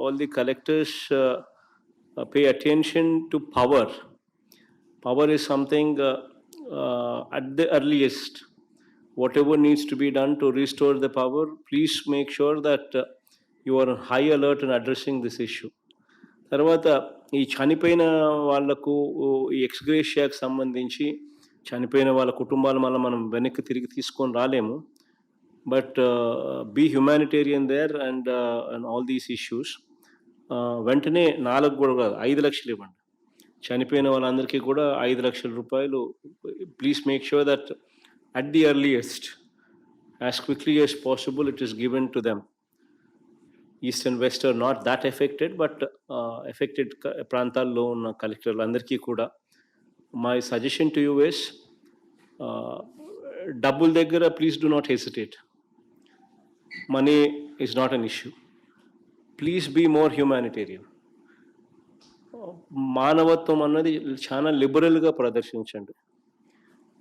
all the collectors pay attention to power. Power is something at the earliest. Whatever needs to be done to restore the power, please make sure that you are on high alert in addressing this issue. తర్వాత ఈ చనిపోయిన వాళ్ళకు ఈ ఎక్స్‌గ్రేషియాకి సంబంధించి చనిపోయిన వాళ్ళ కుటుంబాలు మళ్ళా మనం వెనక్కి తిరిగి తీసుకొని రాలేము. But be humanitarian there and all these issues. వెంటనే 4 కూడా కాదు, 5 లక్షలు ఇవ్వండి. చనిపోయిన వాళ్ళందరికీ కూడా 5 లక్షల రూపాయలు. Please make sure that at the earliest, as quickly as possible, it is given to them. East and west are not that affected, but affected ప్రాంతాల్లో ఉన్న కలెక్టర్లు అందరికీ కూడా my suggestion to you is, డబ్బుల దగ్గర please do not hesitate. Money is not an issue. Please be more humanitarian. మానవత్వం అన్నది చాలా లిబరల్గా ప్రదర్శించండి.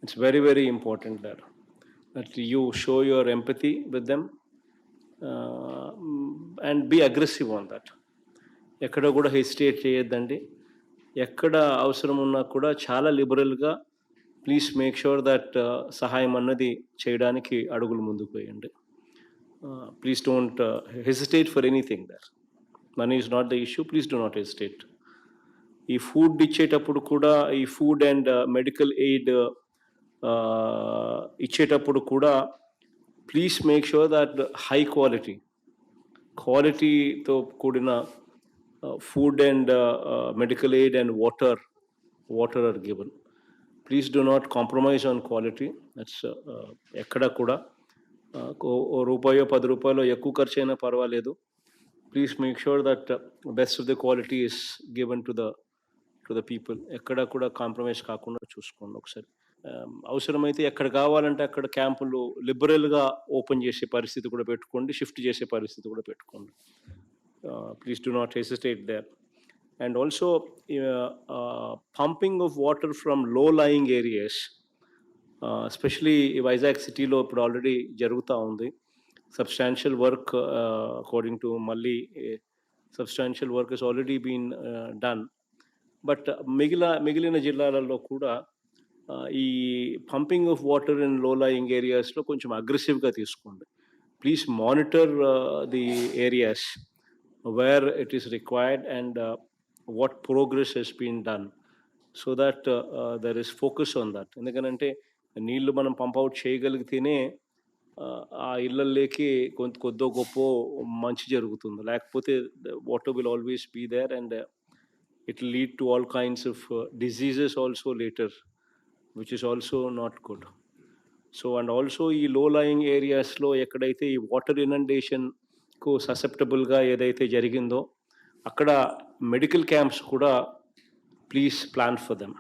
It's very very important that you show your empathy with them and be aggressive on that. ఎక్కడ కూడా hesitate చేయొద్దండి. ఎక్కడ అవసరం ఉన్నా కూడా చాలా లిబరల్గా ప్లీజ్ మేక్ షూర్ దట్ సహాయం అన్నది చేయడానికి అడుగులు ముందుకు వేయండి. Please don't hesitate for anything there. Money is not the issue. Please do not hesitate. ఈ ఫుడ్ ఇచ్చేటప్పుడు కూడా, ఈ ఫుడ్ అండ్ మెడికల్ ఎయిడ్ ఇచ్చేటప్పుడు కూడా please make sure that high క్వాలిటీతో కూడిన food and medical aid and water are given. Please do not compromise on quality. That's ఎక్కడ కూడా రూపాయో 10 రూపాయలు ఎక్కువ ఖర్చు అయినా పర్వాలేదు. Please make sure that best of the quality is given to the people. ఎక్కడ కూడా కాంప్రమైజ్ కాకుండా చూసుకోండి ఒకసారి. అవసరమైతే ఎక్కడ కావాలంటే అక్కడ క్యాంపులు లిబరల్గా ఓపెన్ చేసే పరిస్థితి కూడా పెట్టుకోండి, షిఫ్ట్ చేసే పరిస్థితి కూడా పెట్టుకోండి. Please do not hesitate there. And also pumping of water from low lying areas, especially Vizag సిటీలో ఇప్పుడు ఆల్రెడీ జరుగుతూ ఉంది. సబ్స్టాన్షియల్ వర్క్ అకార్డింగ్ టు మళ్ళీ substantial work is already been done. But మిగిలిన జిల్లాలలో కూడా ఈ pumping of water in low lying ఏరియాస్లో కొంచెం అగ్రెసివ్గా తీసుకోండి. Please monitor the areas where it is required and what progress has been done, so that there is focus on that. ఎందుకంటే నీళ్లు మనం పంప్ అవుట్ చేయగలిగితేనే ఆ ఇళ్ళల్లోకి కొద్దో గొప్ప మంచి జరుగుతుంది. లేకపోతే water will always be there and it will lead to all kinds of diseases also later, which is also not good. So and also ఈ low lying areasలో ఎక్కడైతే ఈ వాటర్ ఇనండేషన్కు ససెప్టబుల్గా ఏదైతే జరిగిందో అక్కడ మెడికల్ క్యాంప్స్ కూడా please plan for them.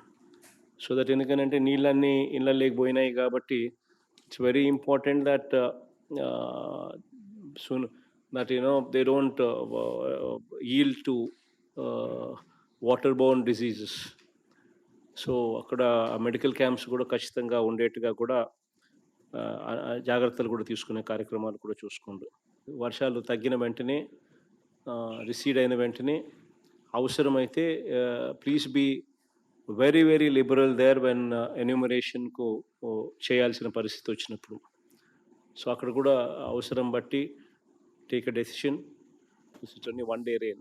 So that ఎందుకంటే నీళ్ళన్నీ ఇళ్ళలోకి పోయినాయి కాబట్టి it's very important that soon that they don't yield to water borne diseases. So అక్కడ మెడికల్ క్యాంప్స్ కూడా ఖచ్చితంగా ఉండేట్టుగా కూడా జాగ్రత్తలు కూడా తీసుకునే కార్యక్రమాలు కూడా చూసుకోండి. వర్షాలు తగ్గిన వెంటనే, రిసీడ్ అయిన వెంటనే అవసరమైతే please be very very liberal there when ఎన్యూమరేషన్కు చేయాల్సిన పరిస్థితి వచ్చినప్పుడు. సో అక్కడ కూడా అవసరం బట్టి take a decision. It's only 1 day rain,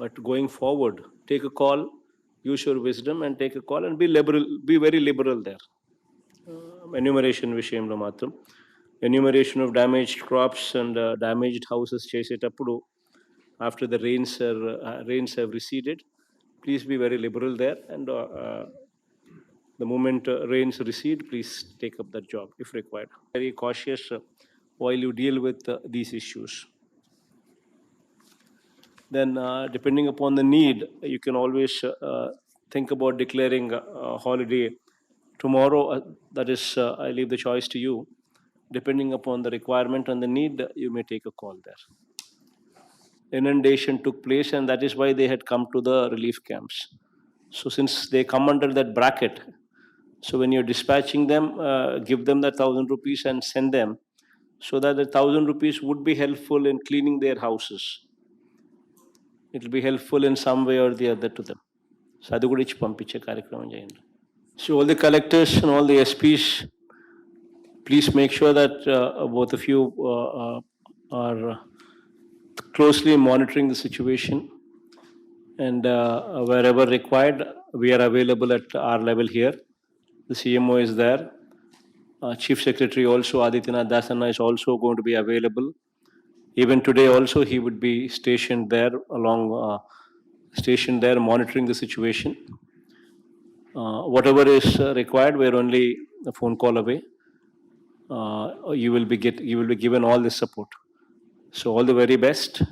but going forward, take a call, use your wisdom and take a call and be very liberal there. Enumeration vishayamlo matram enumeration of damaged crops and damaged houses chesetappudu after the rains have receded, please be very liberal there, and the moment rains recede, please take up that job if required. Very cautious while you deal with these issues. Then depending upon the need, you can always think about declaring a holiday tomorrow. That is, I leave the choice to you. Depending upon the requirement and the need, you may take a call there. Inundation took place, and that is why they had come to the relief camps. So since they come under that bracket, so when you're dispatching them, give them that 1,000 rupees and send them. so that the 1,000 rupees would be helpful in cleaning their houses. It will be helpful in some way or the other to them. So అది కూడా ఇచ్చి పంపించే కార్యక్రమం చేయండి. So all the collectors and all the SPs, please make sure that both of you are closely monitoring the situation, and wherever required, we are available at our level here. The CMO is there. Chief Secretary also, Adityanath Dasanna, is also going to be available. Even today also, he would be stationed there monitoring the situation. Whatever is required, we're only a phone call away. You will be given all this support. So all the very best.